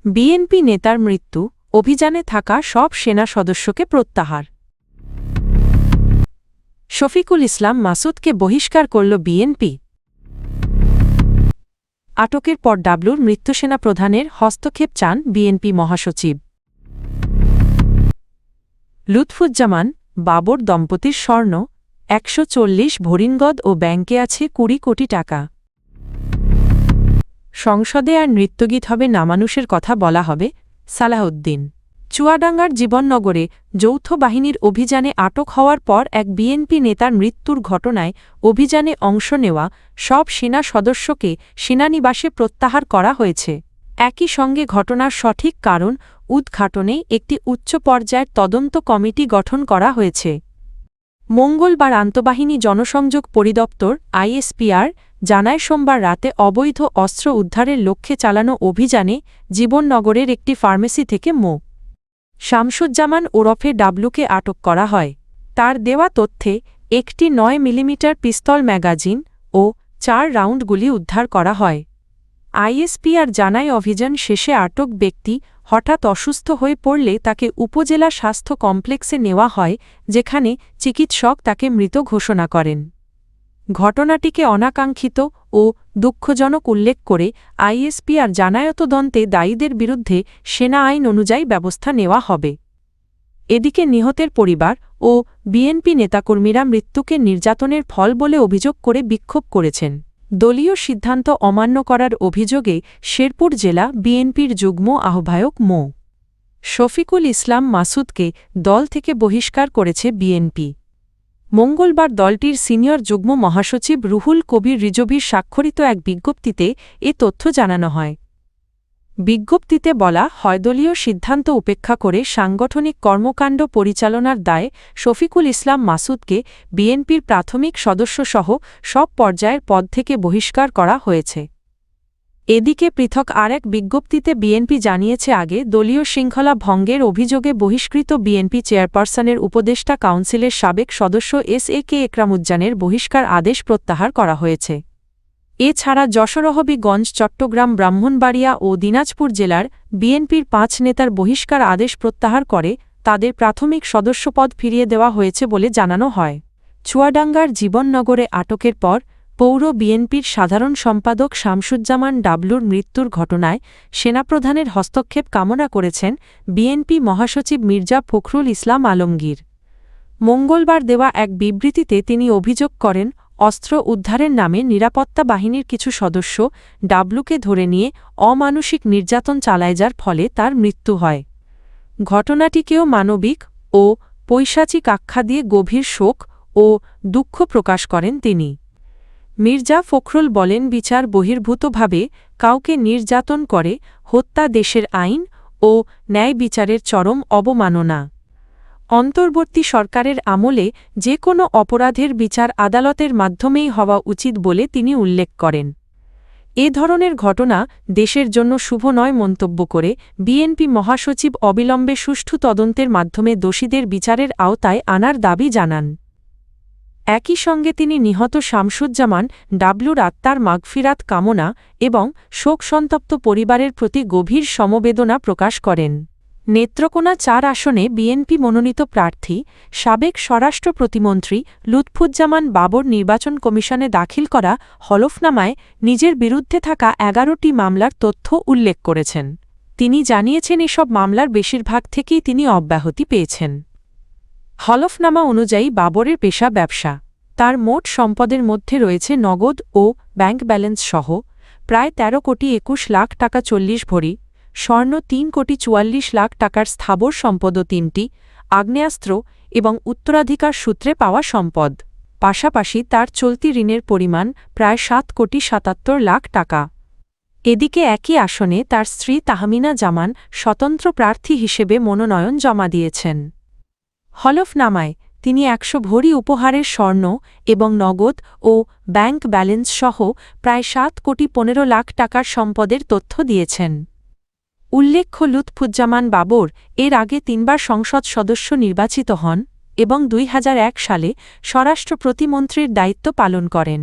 BNP নেতার মৃত্যু, অভিযানে থাকা সব সেনা সদস্যকে প্রত্যাহার। শফিকুল ইসলাম মাসুদকে বহিষ্কার করল বিএনপি। আটকের পর ডাবলুর মৃত্যুসেনা প্রধানের হস্তক্ষেপ চান বিএনপি মহাসচিব। লুৎফুজ্জামান বাবর দম্পতির স্বর্ণ ১৪০ ভরিণগদ ও ব্যাংকে আছে ২০ কোটি টাকা। সংসদে আর নৃত্যগীত হবে না, মানুষের কথা বলা হবে। সালাহউদ্দিন। চুয়াডাঙ্গার জীবননগরে যৌথ বাহিনীর অভিযানে আটক হওয়ার পর এক বিএনপি নেতার মৃত্যুর ঘটনায় অভিযানে অংশ নেওয়া সব সেনা সদস্যকে সেনানিবাসে প্রত্যাহার করা হয়েছে। একই সঙ্গে ঘটনার সঠিক কারণ উদ্ঘাটনে একটি উচ্চ পর্যায়ের তদন্ত কমিটি গঠন করা হয়েছে। মঙ্গলবার আন্তঃবাহিনী জনসংযোগ পরিদপ্তর আইএসপিআর জানায়, সোমবার রাতে অবৈধ অস্ত্র উদ্ধারের লক্ষ্যে চালানো অভিযানে জীবননগরের একটি ফার্মেসি থেকে মো. শামসুজ্জামান ওরফে ডাবলুকে আটক করা হয়। তার দেওয়া তথ্যে একটি ৯ মিলিমিটার পিস্তল ম্যাগাজিন ও ৪ রাউন্ড গুলি উদ্ধার করা হয়। আইএসপিআর জানায়, অভিযান শেষে আটক ব্যক্তি হঠাৎ অসুস্থ হয়ে পড়লে তাকে উপজেলা স্বাস্থ্য কমপ্লেক্সে নেওয়া হয়, যেখানে চিকিৎসক তাকে মৃত ঘোষণা করেন। ঘটনাটিকে অনাকাঙ্ক্ষিত ও দুঃখজনক উল্লেখ করে আইএসপিআর জানায়, তদন্তে দায়ীদের বিরুদ্ধে সেনা আইন অনুযায়ী ব্যবস্থা নেওয়া হবে। এদিকে নিহতের পরিবার ও বিএনপি নেতাকর্মীরা মৃত্যুকে নির্যাতনের ফল বলে অভিযোগ করে বিক্ষোভ করেছেন। দলীয় সিদ্ধান্ত অমান্য করার অভিযোগে শেরপুর জেলা বিএনপির যুগ্ম আহ্বায়ক মো. শফিকুল ইসলাম মাসুদকে দল থেকে বহিষ্কার করেছে বিএনপি। মঙ্গলবার দলটির সিনিয়র যুগ্ম মহাসচিব রুহুল কবির রিজভীর স্বাক্ষরিত এক বিজ্ঞপ্তিতে এ তথ্য জানানো হয়। বিজ্ঞপ্তিতে বলা হয়, দলীয় সিদ্ধান্ত উপেক্ষা করে সাংগঠনিক কর্মকাণ্ড পরিচালনার দায়ে শফিকুল ইসলাম মাসুদকে বিএনপির প্রাথমিক সদস্যসহ সব পর্যায়ের পদ থেকে বহিষ্কার করা হয়েছে। এদিকে পৃথক আরেক বিজ্ঞপ্তিতে বিএনপি জানিয়েছে, আগে দলীয় শৃঙ্খলা ভঙ্গের অভিযোগে বহিষ্কৃত বিএনপি চেয়ারপারসনের উপদেষ্টা কাউন্সিলের সাবেক সদস্য এস.এ.কে একরামুজ্জানের বহিষ্কার আদেশ প্রত্যাহার করা হয়েছে। এছাড়া যশোরহবিগঞ্জ, চট্টগ্রাম, ব্রাহ্মণবাড়িয়া ও দিনাজপুর জেলার বিএনপির ৫ নেতার বহিষ্কার আদেশ প্রত্যাহার করে তাদের প্রাথমিক সদস্যপদ ফিরিয়ে দেওয়া হয়েছে বলে জানানো হয়। চুয়াডাঙ্গার জীবননগরে আটকের পর পৌর বিএনপির সাধারণ সম্পাদক শামসুজ্জামান ডাবলুর মৃত্যুর ঘটনায় সেনাপ্রধানের হস্তক্ষেপ কামনা করেছেন বিএনপি মহাসচিব মির্জা ফখরুল ইসলাম আলমগীর। মঙ্গলবার দেওয়া এক বিবৃতিতে তিনি অভিযোগ করেন, অস্ত্র উদ্ধারের নামে নিরাপত্তা বাহিনীর কিছু সদস্য ডাবলুকে ধরে নিয়ে অমানুষিক নির্যাতন চালায়, যার ফলে তার মৃত্যু হয়। ঘটনাটিকেও মানবিক ও পৈশাচিক আখ্যা দিয়ে গভীর শোক ও দুঃখ প্রকাশ করেন তিনি। মির্জা ফখরুল বলেন, বিচার বহির্ভূতভাবে কাউকে নির্যাতন করে হত্যা দেশের আইন ও ন্যায় বিচারের চরম অবমাননা। অন্তর্বর্তী সরকারের আমলে যে কোনো অপরাধের বিচার আদালতের মাধ্যমেই হওয়া উচিত বলে তিনি উল্লেখ করেন। এ ধরনের ঘটনা দেশের জন্য শুভ নয় মন্তব্য করে বিএনপি মহাসচিব অবিলম্বে সুষ্ঠু তদন্তের মাধ্যমে দোষীদের বিচারের আওতায় আনার দাবি জানান। একই সঙ্গে তিনি নিহত শামসুজ্জামান ডাবলুর আত্মার মাগফিরাত কামনা এবং শোকসন্তপ্ত পরিবারের প্রতি গভীর সমবেদনা প্রকাশ করেন। নেত্রকোনা ৪ আসনে বিএনপি মনোনীত প্রার্থী সাবেক স্বরাষ্ট্র প্রতিমন্ত্রী লুৎফুজ্জামান বাবর নির্বাচন কমিশনে দাখিল করা হলফনামায় নিজের বিরুদ্ধে থাকা ১১টি মামলার তথ্য উল্লেখ করেছেন। তিনি জানিয়েছেন, এসব মামলার বেশিরভাগ থেকেই তিনি অব্যাহতি পেয়েছেন। হলফনামা অনুযায়ী বাবরের পেশা ব্যবসা। তার মোট সম্পদের মধ্যে রয়েছে নগদ ও ব্যাংক ব্যালেন্স সহ প্রায় ১৩ কোটি ২১ লাখ টাকা ৪০ ভরি, স্বর্ণ ৩ কোটি ৪৪ লাখ টাকার স্থাবর সম্পদও ৩টি, আগ্নেয়াস্ত্র এবং উত্তরাধিকার সূত্রে পাওয়া সম্পদ। পাশাপাশি তার চলতি ঋণের পরিমাণ প্রায় ৭ কোটি ৭৭ লাখ টাকা। এদিকে একই আসনে তার স্ত্রী তাহমিনা জামান স্বতন্ত্র প্রার্থী হিসেবে মনোনয়ন জমা দিয়েছেন। হলফনামায় তিনি ১০০ ভরি উপহারের স্বর্ণ এবং নগদ ও ব্যাংক ব্যালেন্স সহ প্রায় ৭ কোটি ১৫ লাখ টাকার সম্পদের তথ্য দিয়েছেন। উল্লেখ্য, লুৎফুজ্জামান বাবর এর আগে ৩ বার সংসদ সদস্য নির্বাচিত হন এবং ২০০১ সালে স্বরাষ্ট্র প্রতিমন্ত্রীর দায়িত্ব পালন করেন।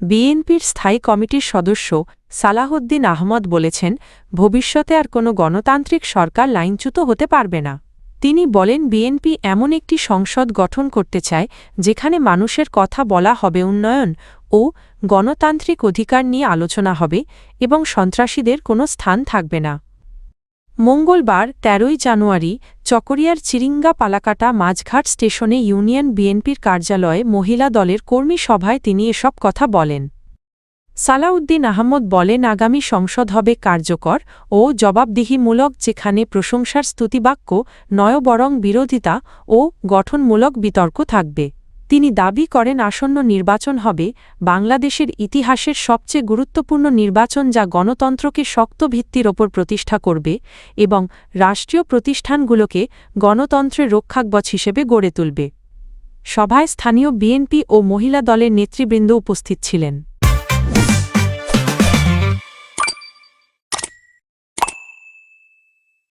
বিএনপির স্থায়ী কমিটির সদস্য সালাহউদ্দিন আহমদ বলেছেন, ভবিষ্যতে আর কোনো গণতান্ত্রিক সরকার লাইনচ্যুত হতে পারবে না। তিনি বলেন, বিএনপি এমন একটি সংসদ গঠন করতে চায় যেখানে মানুষের কথা বলা হবে, উন্নয়ন ও গণতান্ত্রিক অধিকার নিয়ে আলোচনা হবে এবং সন্ত্রাসীদের কোনো স্থান থাকবে না। মঙ্গলবার ১৩ জানুয়ারি চকরিয়ার চিরিঙ্গা পালাকাটা মাঝঘাট স্টেশনে ইউনিয়ন বিএনপির কার্যালয়ে মহিলা দলের কর্মী সভায় তিনি এসব কথা বলেন। সালাউদ্দিন আহমদ বলেন, আগামী সংসদ হবে কার্যকর ও জবাবদিহিমূলক, যেখানে প্রশংসার স্তুতিবাক্য নয় বরং বিরোধিতা ও গঠনমূলক বিতর্ক থাকবে। তিনি দাবি করেন, আসন্ন নির্বাচন হবে বাংলাদেশের ইতিহাসের সবচেয়ে গুরুত্বপূর্ণ নির্বাচন, যা গণতন্ত্রকে শক্ত ভিত্তির ওপর প্রতিষ্ঠা করবে এবং রাষ্ট্রীয় প্রতিষ্ঠানগুলোকে গণতন্ত্রের রক্ষাকবচ হিসেবে গড়ে তুলবে। সভায় স্থানীয় বিএনপি ও মহিলা দলের নেতৃবৃন্দ উপস্থিত ছিলেন।